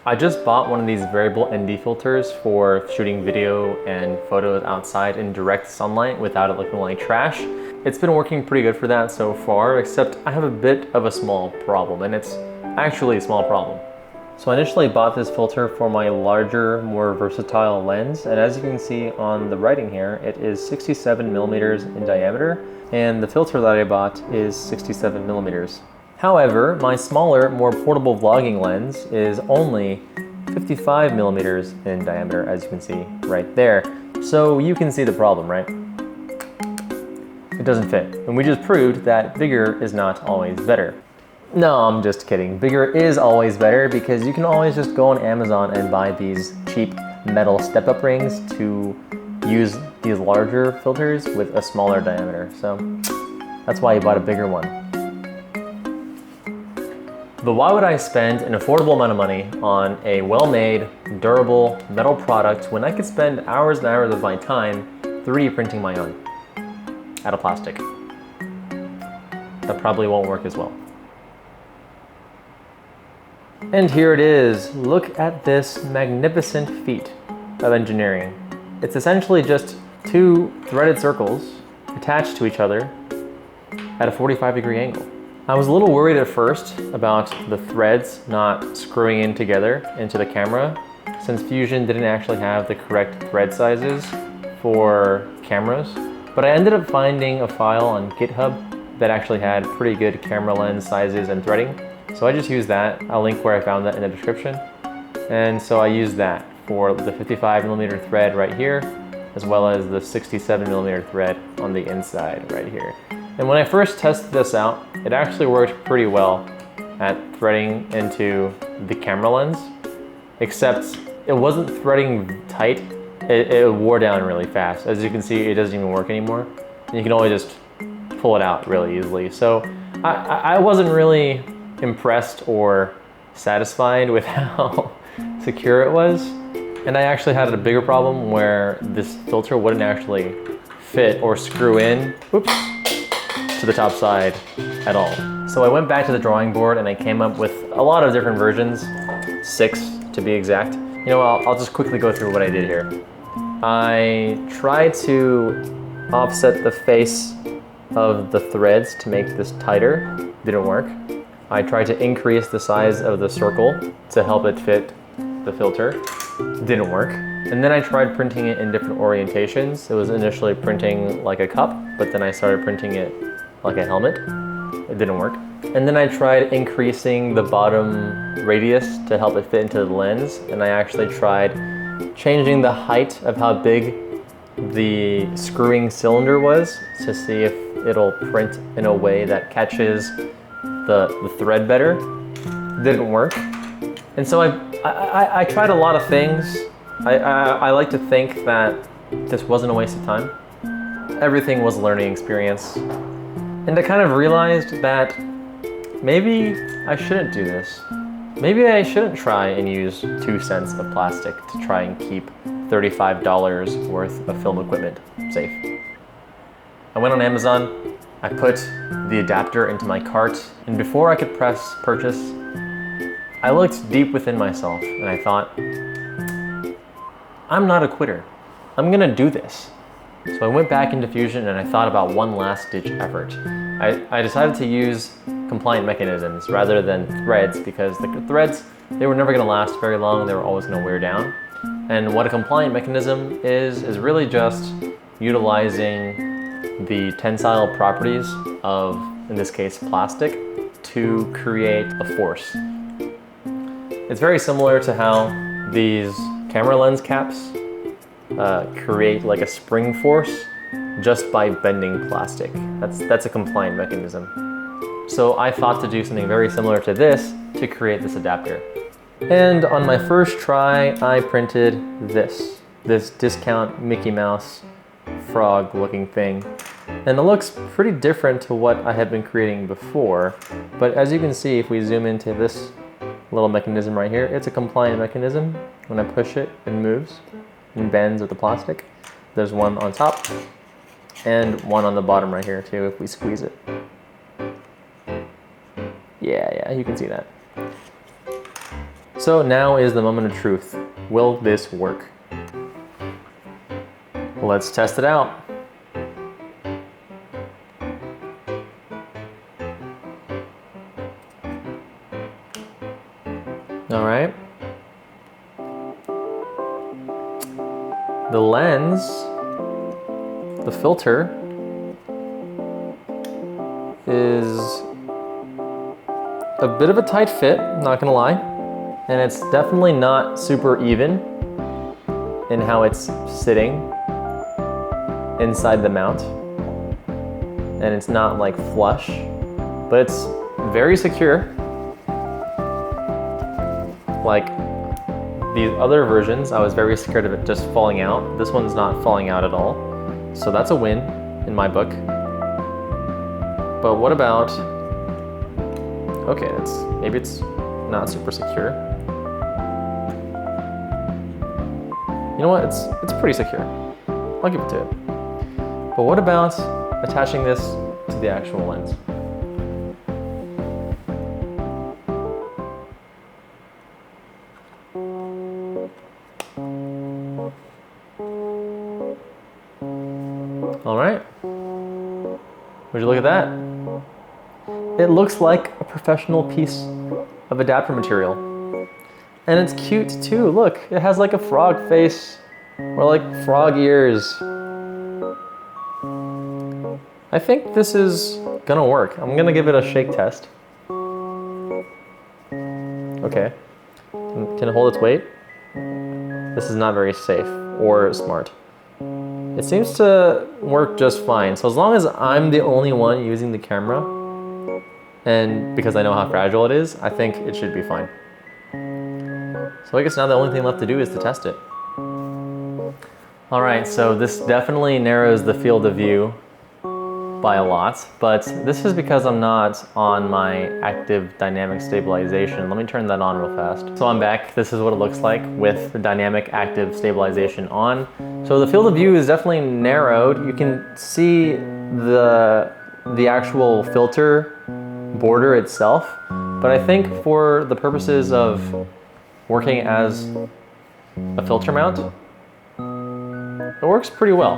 I just bought one of these variable ND filters for shooting video and photos outside in direct sunlight without it looking like trash. It's been working pretty good for that so far, except I have a bit of a small problem, and it's actually a small problem. So I initially bought this filter for my larger, more versatile lens, and as you can see on the writing here, it is 67 millimeters in diameter, and the filter that I bought is 67 millimeters. However, my smaller, more portable vlogging lens is only 55 millimeters in diameter, as you can see right there. So you can see the problem, right? It doesn't fit. And we just proved that bigger is not always better. No, I'm just kidding. Bigger is always better because you can always just go on Amazon and buy these cheap metal step-up rings to use these larger filters with a smaller diameter. So that's why you bought a bigger one. But why would I spend an affordable amount of money on a well-made, durable metal product when I could spend hours and hours of my time 3D printing my own out of plastic? That probably won't work as well. And here it is. Look at this magnificent feat of engineering. It's essentially just two threaded circles attached to each other at a 45-degree angle. I was a little worried at first about the threads not screwing in together into the camera, since Fusion didn't actually have the correct thread sizes for cameras. But I ended up finding a file on GitHub that actually had pretty good camera lens sizes and threading. So I just used that. I'll link where I found that in the description. And so I used that for the 55 millimeter thread right here, as well as the 67 millimeter thread on the inside right here. And when I first tested this out, it actually worked pretty well at threading into the camera lens, except it wasn't threading tight. It wore down really fast. As you can see, it doesn't even work anymore. And you can only just pull it out really easily. So I wasn't really impressed or satisfied with how secure it was. And I actually had a bigger problem where this filter wouldn't actually fit or screw in, oops, to the top side at all. So I went back to the drawing board and I came up with a lot of different versions, 6 to be exact. You know, I'll just quickly go through what I did here. I tried to offset the face of the threads to make this tighter, didn't work. I tried to increase the size of the circle to help it fit the filter, didn't work. And then I tried printing it in different orientations. It was initially printing like a cup, but then I started printing it like a helmet. It didn't work. And then I tried increasing the bottom radius to help it fit into the lens. And I actually tried changing the height of how big the screwing cylinder was to see if it'll print in a way that catches the thread better. Didn't work. And so I tried a lot of things. I like to think that this wasn't a waste of time. Everything was a learning experience. And I kind of realized that maybe I shouldn't do this. Maybe I shouldn't try and use 2 cents of plastic to try and keep $35 worth of film equipment safe. I went on Amazon, I put the adapter into my cart, and before I could press purchase, I looked deep within myself and I thought, I'm not a quitter. I'm gonna do this. So I went back into Fusion and I thought about one last ditch effort. I decided to use compliant mechanisms rather than threads because the threads, they were never gonna last very long. They were always gonna wear down. And what a compliant mechanism is really just utilizing the tensile properties of, in this case, plastic to create a force. It's very similar to how these camera lens caps create like a spring force just by bending plastic. That's a compliant mechanism. So I thought to do something very similar to this to create this adapter. And on my first try, I printed this discount Mickey Mouse frog looking thing. And it looks pretty different to what I had been creating before. But as you can see, if we zoom into this little mechanism right here, it's a compliant mechanism. When I push it, it moves and bends with the plastic. There's one on top and one on the bottom right here too if we squeeze it. Yeah, you can see that. So now is the moment of truth. Will this work? Let's test it out. All right. The lens, the filter, is a bit of a tight fit, not gonna lie. And it's definitely not super even in how it's sitting inside the mount. And it's not like flush, but it's very secure. Like these other versions, I was very scared of it just falling out. This one's not falling out at all. So that's a win in my book. But what about, okay, maybe it's not super secure. You know what, it's pretty secure. I'll give it to it. But what about attaching this to the actual lens? All right, would you look at that? It looks like a professional piece of adapter material. And it's cute too, look, it has like a frog face or like frog ears. I think this is gonna work. I'm gonna give it a shake test. Okay, can it hold its weight? This is not very safe or smart. It seems to work just fine. So as long as I'm the only one using the camera, and because I know how fragile it is, I think it should be fine. So I guess now the only thing left to do is to test it. All right, so this definitely narrows the field of view by a lot, but this is because I'm not on my active dynamic stabilization. Let me turn that on real fast. So I'm back. This is what it looks like with the dynamic active stabilization on. So the field of view is definitely narrowed. You can see the actual filter border itself, but I think for the purposes of working as a filter mount, it works pretty well.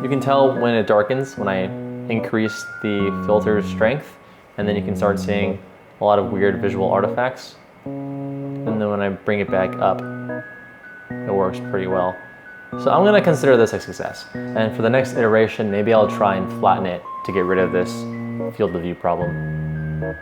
You can tell when it darkens, when I increase the filter's strength, and then you can start seeing a lot of weird visual artifacts. And then when I bring it back up, it works pretty well. So I'm gonna consider this a success. And for the next iteration, maybe I'll try and flatten it to get rid of this field of view problem.